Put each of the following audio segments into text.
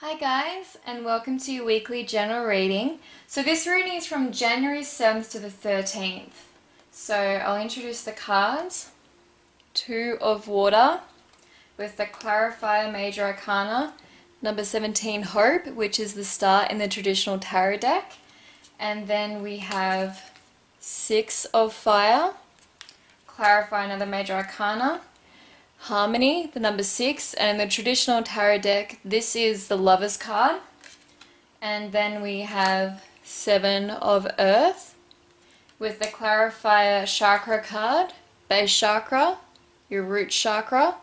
Hi guys, and welcome to your weekly general reading. So this reading is from January 7th to the 13th. So I'll introduce the cards. Two of Water with the Clarifier Major Arcana, number 17 Hope, which is the star in the traditional tarot deck. And then we have Six of Fire, Clarify another Major Arcana, Harmony, the number 6, and in the traditional tarot deck, this is the Lover's card. And then we have Seven of Earth with the Clarifier Chakra card, Base Chakra, your root chakra.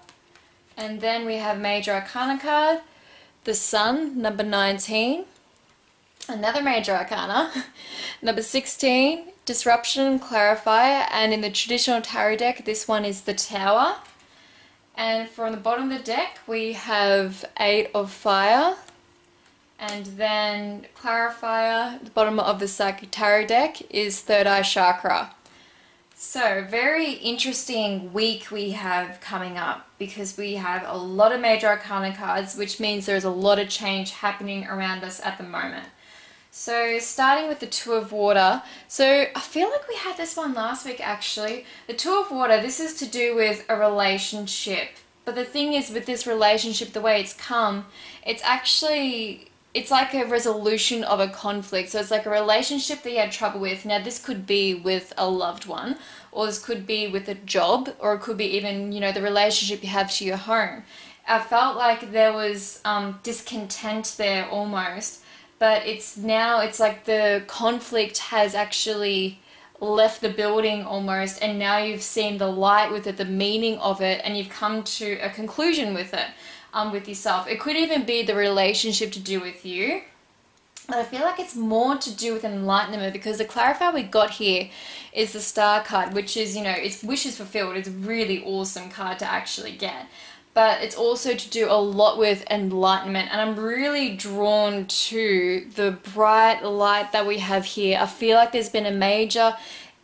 And then we have Major Arcana card, the Sun, number 19, another Major Arcana, number 16, Disruption, Clarifier, and in the traditional tarot deck, this one is the Tower. And from the bottom of the deck, we have Eight of Fire, and then Clarifier, the bottom of the Psychic Tarot deck, is Third Eye Chakra. So, very interesting week we have coming up, because we have a lot of Major Arcana cards, which means there's a lot of change happening around us at the moment. So starting with the Two of Water, so I feel like we had this one last week actually. The Two of Water, this is to do with a relationship. But the thing is with this relationship, the way it's come, it's like a resolution of a conflict. So it's like a relationship that you had trouble with. Now this could be with a loved one, or this could be with a job, or it could be even, the relationship you have to your home. I felt like there was discontent there almost. But it's like the conflict has actually left the building almost, and now you've seen the light with it, the meaning of it, and you've come to a conclusion with it, with yourself. It could even be the relationship to do with you. But I feel like it's more to do with enlightenment, because the clarifier we got here is the Star card, which is, it's wishes fulfilled. It's a really awesome card to actually get. But it's also to do a lot with enlightenment, and I'm really drawn to the bright light that we have here. I feel like there's been a major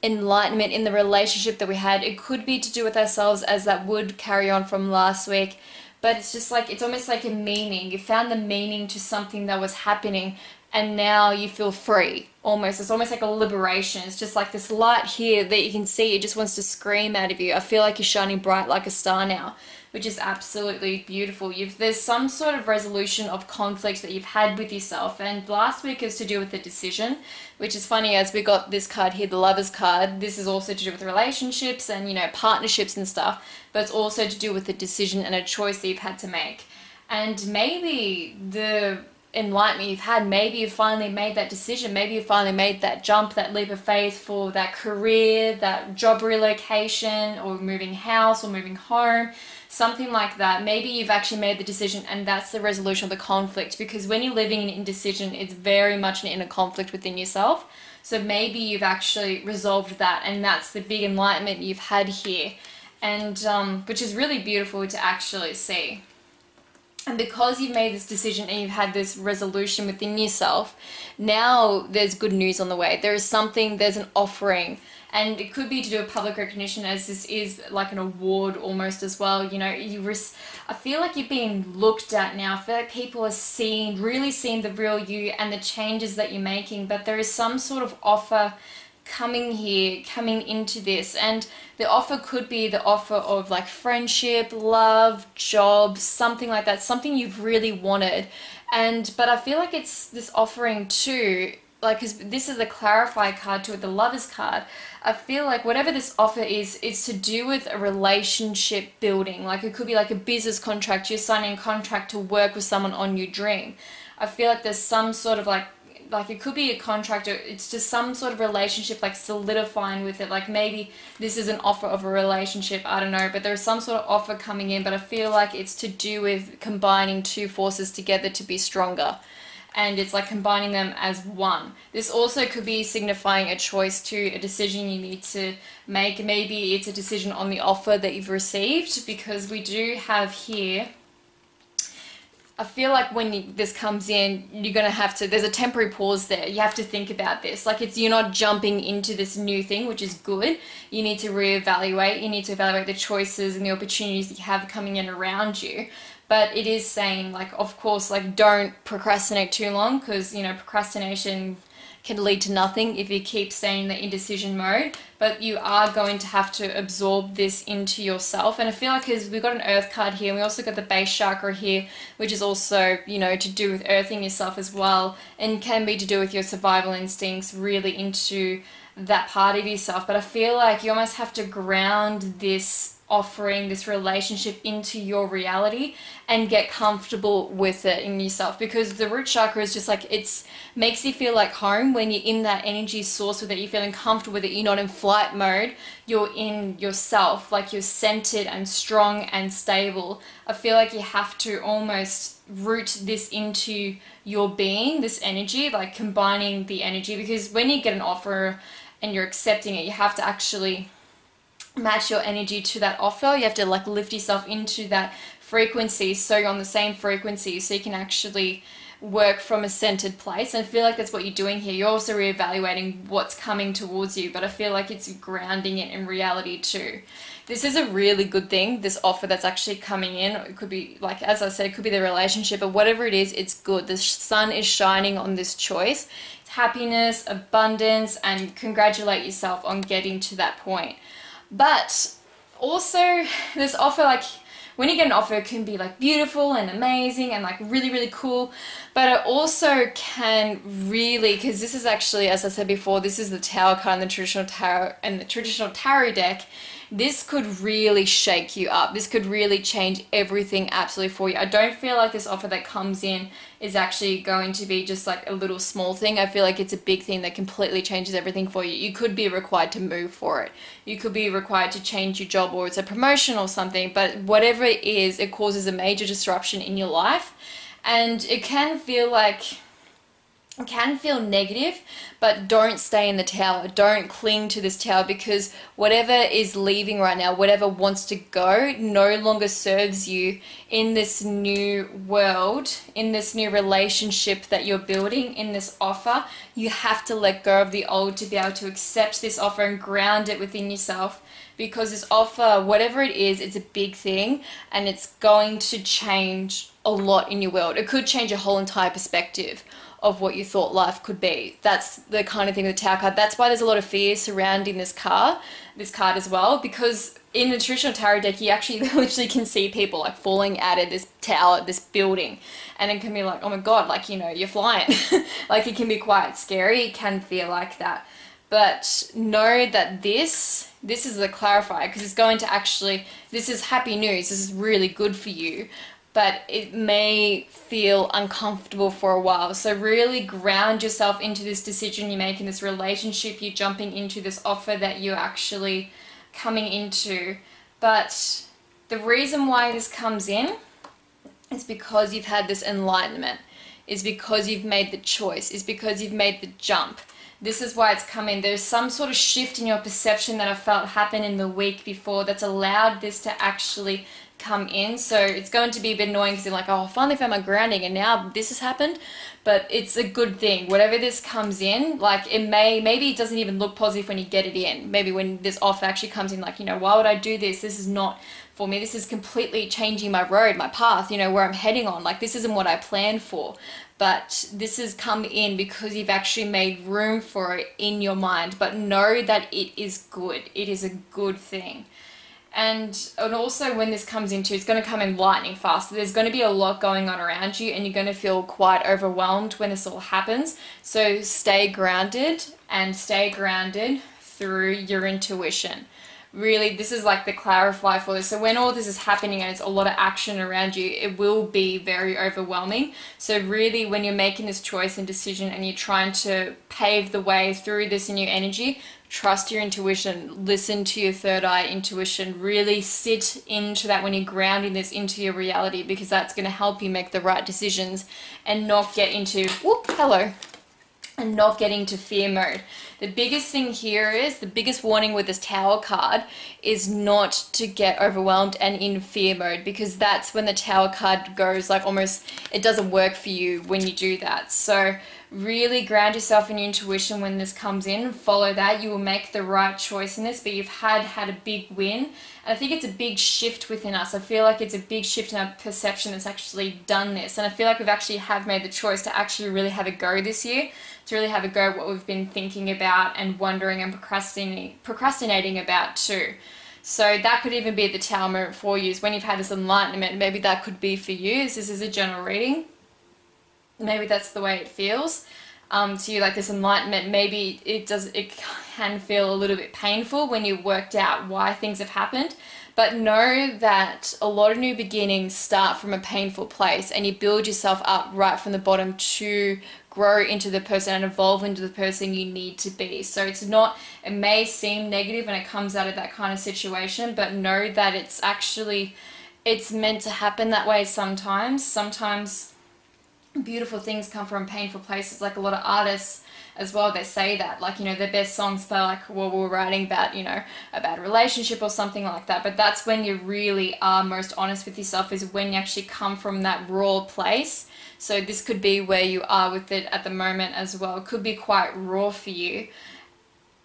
enlightenment in the relationship that we had. It could be to do with ourselves, as that would carry on from last week, but it's just like, it's almost like a meaning. You found the meaning to something that was happening, and now you feel free. It's almost like a liberation. It's just like this light here that you can see. It just wants to scream out of you. I feel like you're shining bright like a star now, which is absolutely beautiful. There's some sort of resolution of conflict that you've had with yourself. And last week is to do with the decision, which is funny as we got this card here, the Lover's card. This is also to do with relationships and, partnerships and stuff. But it's also to do with the decision and a choice that you've had to make. And maybe the enlightenment you've had, maybe you finally made that decision, maybe you finally made that jump, that leap of faith for that career, that job relocation, or moving house, or moving home, something like that. Maybe you've actually made the decision, and that's the resolution of the conflict, because when you're living in indecision, it's very much an inner conflict within yourself. So maybe you've actually resolved that, and that's the big enlightenment you've had here, and which is really beautiful to actually see. And because you've made this decision and you've had this resolution within yourself, now there's good news on the way. There's an offering. And it could be to do with public recognition, as this is like an award almost as well. I feel like you're being looked at now. I feel like people are really seeing the real you and the changes that you're making. But there is some sort of offer coming into this, and the offer could be the offer of like friendship, love, job, something like that, something you've really wanted. But I feel like it's this offering too, like, because this is the Clarify card to it, the Lover's card. I feel like whatever this offer is, it's to do with a relationship building. Like, it could be like a business contract. You're signing a contract to work with someone on your dream. I feel like there's some sort of like it could be a contract, or it's just some sort of relationship, like solidifying with it. Like maybe this is an offer of a relationship, I don't know, but there's some sort of offer coming in. But I feel like it's to do with combining two forces together to be stronger, and it's like combining them as one. This also could be signifying a choice to a decision you need to make. Maybe it's a decision on the offer that you've received, because we do have here, I feel like when this comes in, you're going to have to, there's a temporary pause there. You have to think about this. Like, you're not jumping into this new thing, which is good. You need to reevaluate. You need to evaluate the choices and the opportunities that you have coming in around you. but it is saying, like, of course, like, don't procrastinate too long, because, you know, procrastination can lead to nothing if you keep staying in the indecision mode. But you are going to have to absorb this into yourself. And I feel like, because we've got an earth card here, we also got the base chakra here, which is also, you know, to do with earthing yourself as well, and can be to do with your survival instincts, really into that part of yourself. But I feel like you almost have to ground this offering, this relationship, into your reality and get comfortable with it in yourself, because the root chakra is just like, it's makes you feel like home. When you're in that energy source with it, you're feeling comfortable with it, you're not in flight mode, you're in yourself, like you're centered and strong and stable. I feel like you have to almost root this into your being, this energy, like combining the energy, because when you get an offer and you're accepting it, you have to actually match your energy to that offer. You have to like lift yourself into that frequency, so you're on the same frequency, so you can actually work from a centered place. And I feel like that's what you're doing here. You're also reevaluating what's coming towards you, but I feel like it's grounding it in reality too. This is a really good thing, this offer that's actually coming in. It could be, like, as I said, it could be the relationship, but whatever it is, it's good. The sun is shining on this choice. It's happiness, abundance, and congratulate yourself on getting to that point. But also, this offer, like, when you get an offer, it can be like beautiful and amazing and like really, really cool. But it also can really, because this is actually, as I said before, this is the Tower card in the traditional tarot deck. This could really shake you up. This could really change everything absolutely for you. I don't feel like this offer that comes in is actually going to be just like a little small thing. I feel like it's a big thing that completely changes everything for you. You could be required to move for it. You could be required to change your job, or it's a promotion or something. But whatever it is, it causes a major disruption in your life. And it can feel like, it can feel negative, but don't stay in the tower. Don't cling to this tower, because whatever is leaving right now, whatever wants to go, no longer serves you in this new world, in this new relationship that you're building, in this offer. You have to let go of the old to be able to accept this offer and ground it within yourself, because this offer, whatever it is, it's a big thing, and it's going to change a lot in your world. It could change your whole entire perspective of what you thought life could be. That's the kind of thing with the Tower card. That's why there's a lot of fear surrounding this card as well, because in the traditional tarot deck, you actually literally can see people like falling out of this tower, this building, and it can be like, oh my god, like, you know, you're flying. Like, it can be quite scary. It can feel like that. But know that this is the clarifier, because it's going to actually, this is happy news. This is really good for you. But it may feel uncomfortable for a while. So really ground yourself into this decision you make, in this relationship you're jumping into, this offer that you're actually coming into. But the reason why this comes in is because you've had this enlightenment, is because you've made the choice, is because you've made the jump. This is why it's coming. There's some sort of shift in your perception that I felt happened in the week before that's allowed this to actually come in. So it's going to be a bit annoying, because you're like, oh, I finally found my grounding and now this has happened. But it's a good thing. Whatever this comes in, like, it maybe it doesn't even look positive when you get it in. Maybe when this offer actually comes in, like, you know, why would I do this? This is not for me. This is completely changing my road, my path, you know, where I'm heading on. Like, this isn't what I planned for. But this has come in because you've actually made room for it in your mind. But know that it is good. It is a good thing. And also, when this comes into, it's going to come in lightning fast. There's going to be a lot going on around you, and you're going to feel quite overwhelmed when this all happens. So stay grounded, and stay grounded through your intuition. Really, this is like the clarify for this. So when all this is happening and it's a lot of action around you, it will be very overwhelming. So really, when you're making this choice and decision and you're trying to pave the way through this new energy, trust your intuition, listen to your third eye intuition, really sit into that when you're grounding this into your reality, because that's going to help you make the right decisions and not get into, and not get into fear mode. The biggest thing here is, the biggest warning with this Tower card is not to get overwhelmed and in fear mode, because that's when the Tower card goes like almost, it doesn't work for you when you do that. So Really ground yourself in your intuition when this comes in and follow that. You will make the right choice in this, but you've had a big win. And I think it's a big shift within us. I feel like it's a big shift in our perception that's actually done this. And I feel like we've actually have made the choice to actually really have a go this year, to really have a go at what we've been thinking about and wondering and procrastinating about too. So that could even be the Tower moment for you, is when you've had this enlightenment. Maybe that could be for you. This is a general reading. Maybe that's the way it feels to you, like this enlightenment. Maybe it can feel a little bit painful when you worked out why things have happened, but know that a lot of new beginnings start from a painful place, and you build yourself up right from the bottom to grow into the person and evolve into the person you need to be. So it may seem negative when it comes out of that kind of situation, but know that it's meant to happen that way sometimes beautiful things come from painful places. Like a lot of artists as well, they say that, like, their best songs, they're like, well, we're writing about, a bad relationship or something like that. But that's when you really are most honest with yourself, is when you actually come from that raw place. So this could be where you are with it at the moment as well. It could be quite raw for you,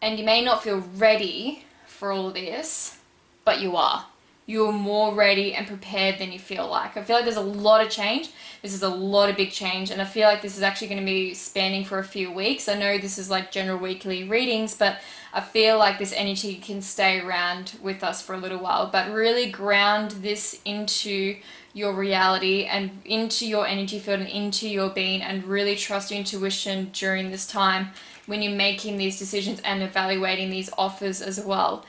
and you may not feel ready for all this, but you are. You're more ready and prepared than you feel like. I feel like there's a lot of change. This is a lot of big change, and I feel like this is actually going to be spanning for a few weeks. I know this is like general weekly readings, but I feel like this energy can stay around with us for a little while. But really ground this into your reality and into your energy field and into your being, and really trust your intuition during this time when you're making these decisions and evaluating these offers as well.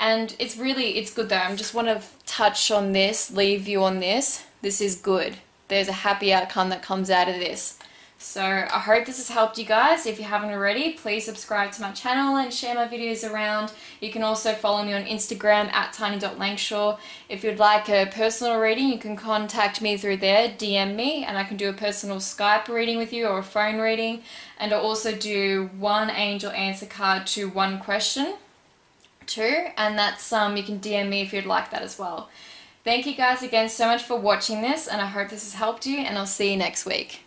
And it's good though. I just want to touch on this, leave you on this. This is good. There's a happy outcome that comes out of this. So I hope this has helped you guys. If you haven't already, please subscribe to my channel and share my videos around. You can also follow me on Instagram at tiny.langshaw. If you'd like a personal reading, you can contact me through there, DM me, and I can do a personal Skype reading with you or a phone reading. And I also do one angel answer card to one question too, and that's you can DM me if you'd like that as well. Thank you guys again so much for watching this, and I hope this has helped you, and I'll see you next week.